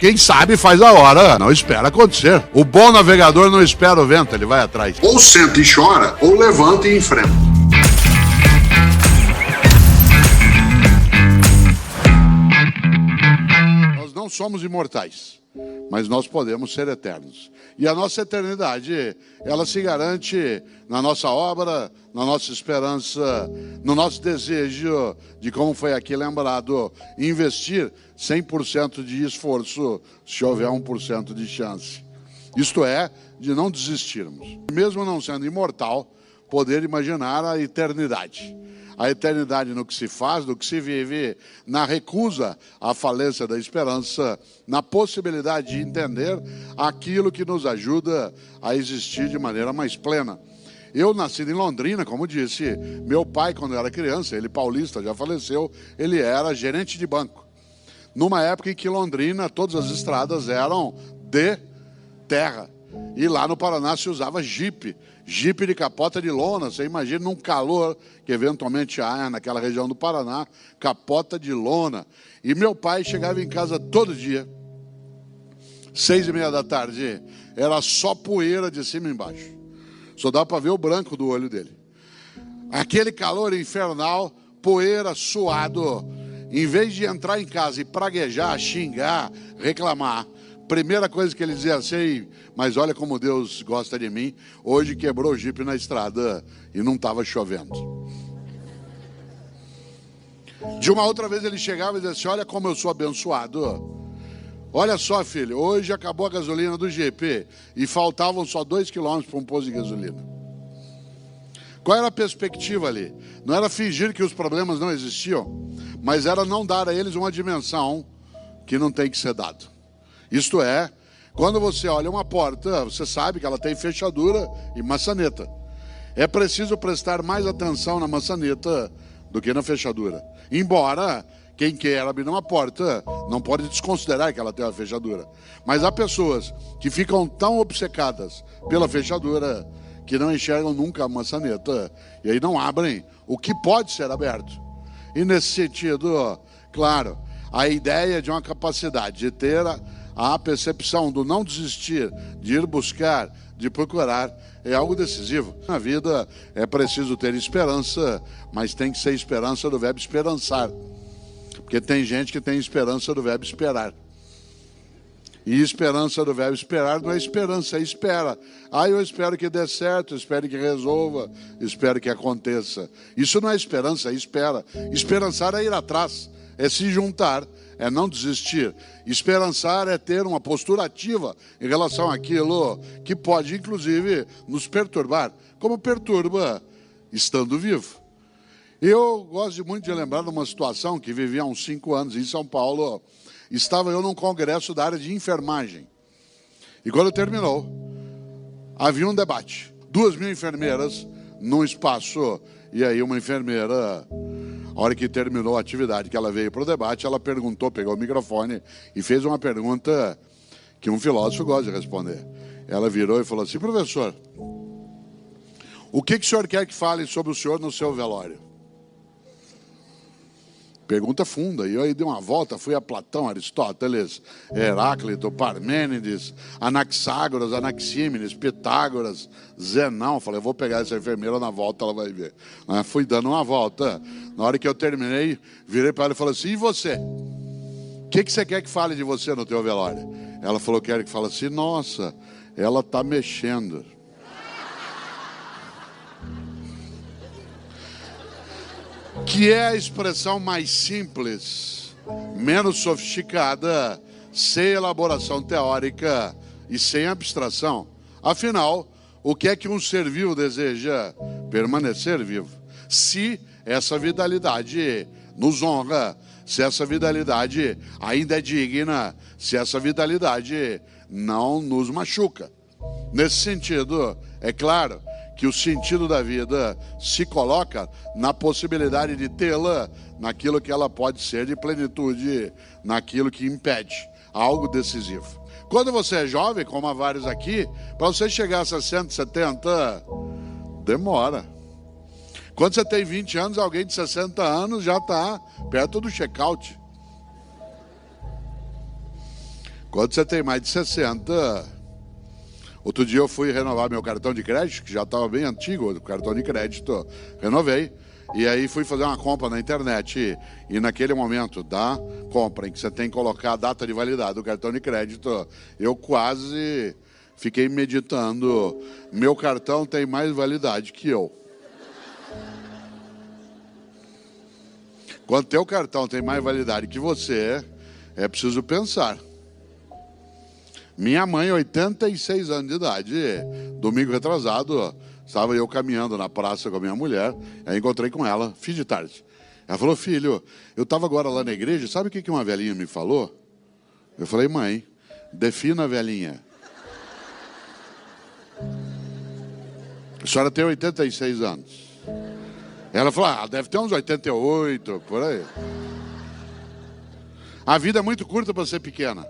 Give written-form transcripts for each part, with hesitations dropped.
Quem sabe faz a hora, não espera acontecer. O bom navegador não espera o vento, ele vai atrás. Ou senta e chora, ou levanta e enfrenta. Nós não somos imortais, mas nós podemos ser eternos. E a nossa eternidade, ela se garante na nossa obra, na nossa esperança, no nosso desejo de, como foi aqui lembrado, investir 100% de esforço se houver 1% de chance. Isto é, de não desistirmos. Mesmo não sendo imortal, poder imaginar a eternidade. A eternidade no que se faz, no que se vive, na recusa à falência da esperança, na possibilidade de entender aquilo que nos ajuda a existir de maneira mais plena. Eu, nascido em Londrina, como disse, meu pai, quando eu era criança, ele paulista, já faleceu, ele era gerente de banco. Numa época em que Londrina, todas as estradas eram de terra. E lá no Paraná se usava jipe de capota de lona. Você imagina num calor que eventualmente há naquela região do Paraná, capota de lona. E meu pai chegava em casa todo dia, 6h30 da tarde, era só poeira de cima e embaixo. Só dá para ver o branco do olho dele. Aquele calor infernal, poeira, suado. Em vez de entrar em casa e praguejar, xingar, reclamar, primeira coisa que ele dizia assim: mas olha como Deus gosta de mim, hoje quebrou o jipe na estrada e não estava chovendo. De uma outra vez ele chegava e dizia assim: olha como eu sou abençoado. Olha só, filho, hoje acabou a gasolina do jipe e faltavam só 2 quilômetros para um posto de gasolina. Qual era a perspectiva ali? Não era fingir que os problemas não existiam, mas era não dar a eles uma dimensão que não tem que ser dado. Isto é, quando você olha uma porta, você sabe que ela tem fechadura e maçaneta. É preciso prestar mais atenção na maçaneta do que na fechadura. Embora quem quer abrir uma porta não pode desconsiderar que ela tem uma fechadura. Mas há pessoas que ficam tão obcecadas pela fechadura que não enxergam nunca a maçaneta e aí não abrem o que pode ser aberto. E nesse sentido, claro, a ideia de uma capacidade de ter a percepção do não desistir, de ir buscar, de procurar, é algo decisivo. Na vida é preciso ter esperança, mas tem que ser esperança do verbo esperançar. Porque tem gente que tem esperança do verbo esperar. E esperança do verbo esperar não é esperança, é espera. Eu espero que dê certo, espero que resolva, espero que aconteça. Isso não é esperança, é espera. Esperançar é ir atrás, é se juntar, é não desistir. Esperançar é ter uma postura ativa em relação àquilo que pode, inclusive, nos perturbar, como perturba estando vivo. Eu gosto muito de lembrar de uma situação que vivi há uns 5 anos em São Paulo. Estava eu num congresso da área de enfermagem. E quando terminou, havia um debate. 2.000 enfermeiras num espaço. E aí uma enfermeira, a hora que terminou a atividade, que ela veio para o debate, ela perguntou, pegou o microfone e fez uma pergunta que um filósofo gosta de responder. Ela virou e falou assim: professor, o que o senhor quer que fale sobre o senhor no seu velório? Pergunta funda. E eu aí dei uma volta, fui a Platão, Aristóteles, Heráclito, Parmênides, Anaxágoras, Anaxímenes, Pitágoras, Zenão. Falei, eu vou pegar essa enfermeira na volta, ela vai ver. Fui dando uma volta. Na hora que eu terminei, virei para ela e falei assim: e você? O que você quer que fale de você no teu velório? Ela falou, quero que fale assim: nossa, ela está mexendo. Que é a expressão mais simples, menos sofisticada, sem elaboração teórica e sem abstração. Afinal, o que é que um ser vivo deseja? Permanecer vivo. Se essa vitalidade nos honra, se essa vitalidade ainda é digna, se essa vitalidade não nos machuca. Nesse sentido, é claro que o sentido da vida se coloca na possibilidade de tê-la naquilo que ela pode ser de plenitude, naquilo que impede, algo decisivo. Quando você é jovem, como há vários aqui, para você chegar a 60, 70, demora. Quando você tem 20 anos, alguém de 60 anos já está perto do check-out. Quando você tem mais de 60... Outro dia eu fui renovar meu cartão de crédito, que já estava bem antigo, o cartão de crédito, renovei. E aí fui fazer uma compra na internet e naquele momento da compra em que você tem que colocar a data de validade do cartão de crédito, eu quase fiquei meditando, meu cartão tem mais validade que eu. Quando teu cartão tem mais validade que você, é preciso pensar. Minha mãe, 86 anos de idade, domingo retrasado, estava eu caminhando na praça com a minha mulher, aí encontrei com ela, fim de tarde. Ela falou, filho, eu estava agora lá na igreja, sabe o que uma velhinha me falou? Eu falei, mãe, defina a velhinha. A senhora tem 86 anos. Ela falou, deve ter uns 88, por aí. A vida é muito curta para ser pequena.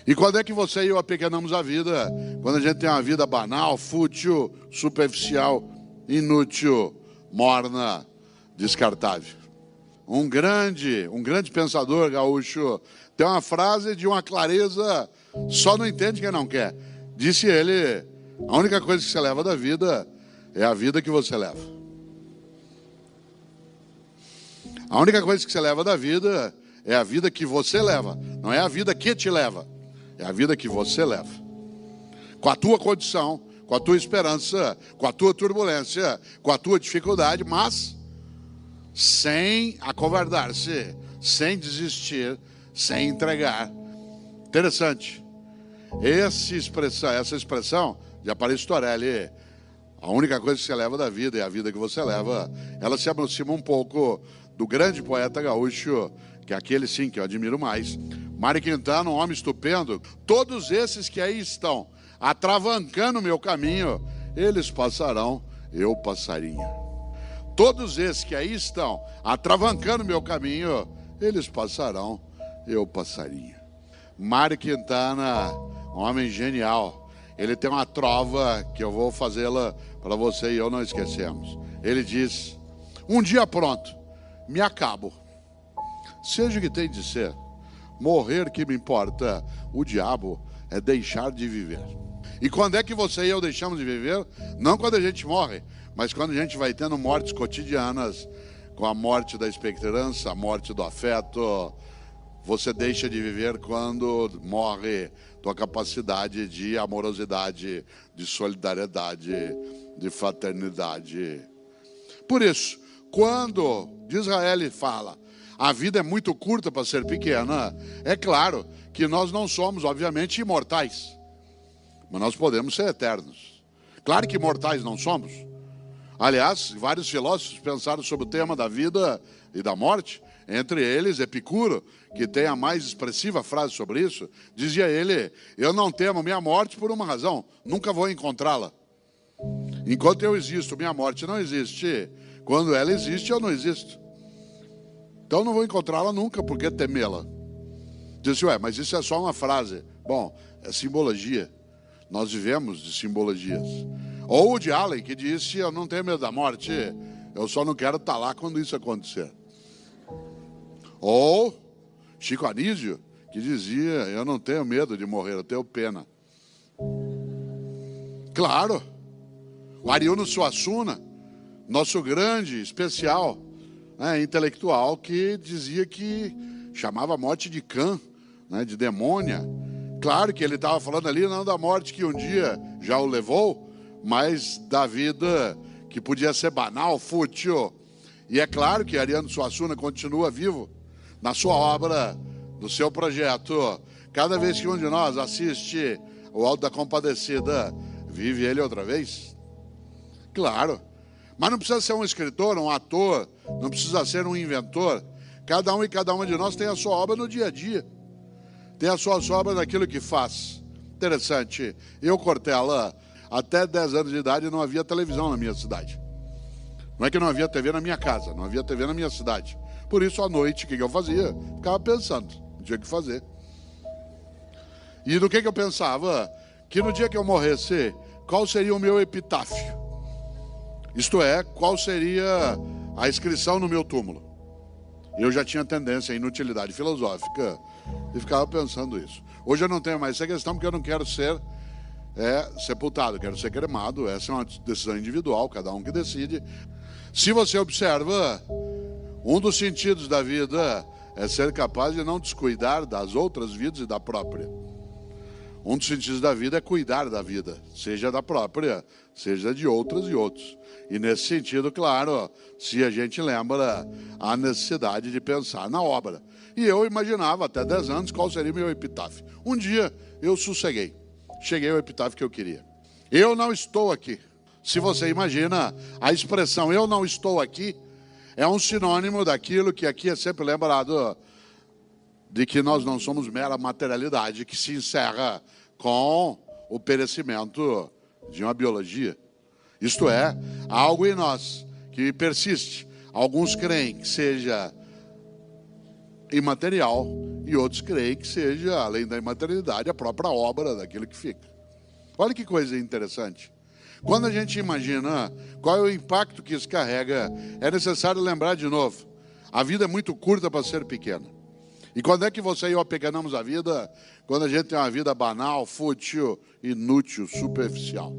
E quando é que você e eu apequenamos a vida? Quando a gente tem uma vida banal, fútil, superficial, inútil, morna, descartável. Um grande pensador gaúcho tem uma frase de uma clareza, só não entende quem não quer. Disse ele, a única coisa que você leva da vida é a vida que você leva. A única coisa que você leva da vida é a vida que você leva, não é a vida que te leva. É a vida que você leva. Com a tua condição, com a tua esperança, com a tua turbulência, com a tua dificuldade, mas sem acovardar-se, sem desistir, sem entregar. Interessante. Essa expressão de Aparicio Torelli, a única coisa que você leva da vida é a vida que você leva, ela se aproxima um pouco do grande poeta gaúcho, que é aquele sim que eu admiro mais, Mário Quintana, um homem estupendo. Todos esses que aí estão atravancando o meu caminho, eles passarão, eu passarinho. Todos esses que aí estão atravancando o meu caminho, eles passarão, eu passarinho. Mário Quintana, um homem genial. Ele tem uma trova que eu vou fazê-la para você e eu não esquecemos. Ele diz, um dia pronto, me acabo. Seja o que tem de ser, morrer que me importa, o diabo é deixar de viver. E quando é que você e eu deixamos de viver? Não quando a gente morre, mas quando a gente vai tendo mortes cotidianas, com a morte da esperança, a morte do afeto. Você deixa de viver quando morre tua capacidade de amorosidade, de solidariedade, de fraternidade. Por isso, quando Disraeli fala, a vida é muito curta para ser pequena, é claro que nós não somos, obviamente, imortais. Mas nós podemos ser eternos. Claro que imortais não somos. Aliás, vários filósofos pensaram sobre o tema da vida e da morte. Entre eles, Epicuro, que tem a mais expressiva frase sobre isso, dizia ele, eu não temo minha morte por uma razão, nunca vou encontrá-la. Enquanto eu existo, minha morte não existe. Quando ela existe, eu não existo. Então não vou encontrá-la nunca, por que temê-la? Disse, mas isso é só uma frase. Bom, é simbologia. Nós vivemos de simbologias. Ou o de Allen, que disse, eu não tenho medo da morte, eu só não quero estar lá quando isso acontecer. Ou Chico Anísio, que dizia, eu não tenho medo de morrer, eu tenho pena. Claro, o Ariano Suassuna, nosso grande, especial, intelectual, que dizia que chamava a morte de cã, de demônia. Claro que ele estava falando ali não da morte que um dia já o levou, mas da vida que podia ser banal, fútil. E é claro que Ariano Suassuna continua vivo na sua obra, no seu projeto. Cada vez que um de nós assiste o Alto da Compadecida, vive ele outra vez? Claro. Mas não precisa ser um escritor, um ator, não precisa ser um inventor. Cada um e cada uma de nós tem a sua obra no dia a dia. Tem a sua obra naquilo que faz. Interessante. Eu, Cortella, até 10 anos de idade não havia televisão na minha cidade. Não é que não havia TV na minha casa, não havia TV na minha cidade. Por isso, à noite, o que eu fazia? Ficava pensando, não tinha o que fazer. E do que eu pensava? Que no dia que eu morresse, qual seria o meu epitáfio? Isto é, qual seria a inscrição no meu túmulo? Eu já tinha tendência à inutilidade filosófica e ficava pensando isso. Hoje eu não tenho mais essa questão porque eu não quero ser sepultado, eu quero ser cremado. Essa é uma decisão individual, cada um que decide. Se você observa, um dos sentidos da vida é ser capaz de não descuidar das outras vidas e da própria. Um dos sentidos da vida é cuidar da vida, seja da própria, seja de outras e outros. E nesse sentido, claro, se a gente lembra a necessidade de pensar na obra. E eu imaginava até 10 anos qual seria o meu epitáfio. Um dia eu sosseguei, cheguei ao epitáfio que eu queria. Eu não estou aqui. Se você imagina, a expressão eu não estou aqui é um sinônimo daquilo que aqui é sempre lembrado, de que nós não somos mera materialidade que se encerra com o perecimento de uma biologia. Isto é, algo em nós que persiste. Alguns creem que seja imaterial e outros creem que seja, além da imaterialidade, a própria obra daquilo que fica. Olha que coisa interessante. Quando a gente imagina qual é o impacto que isso carrega, é necessário lembrar de novo. A vida é muito curta para ser pequena. E quando é que você e eu apequenamos a vida? Quando a gente tem uma vida banal, fútil, inútil, superficial.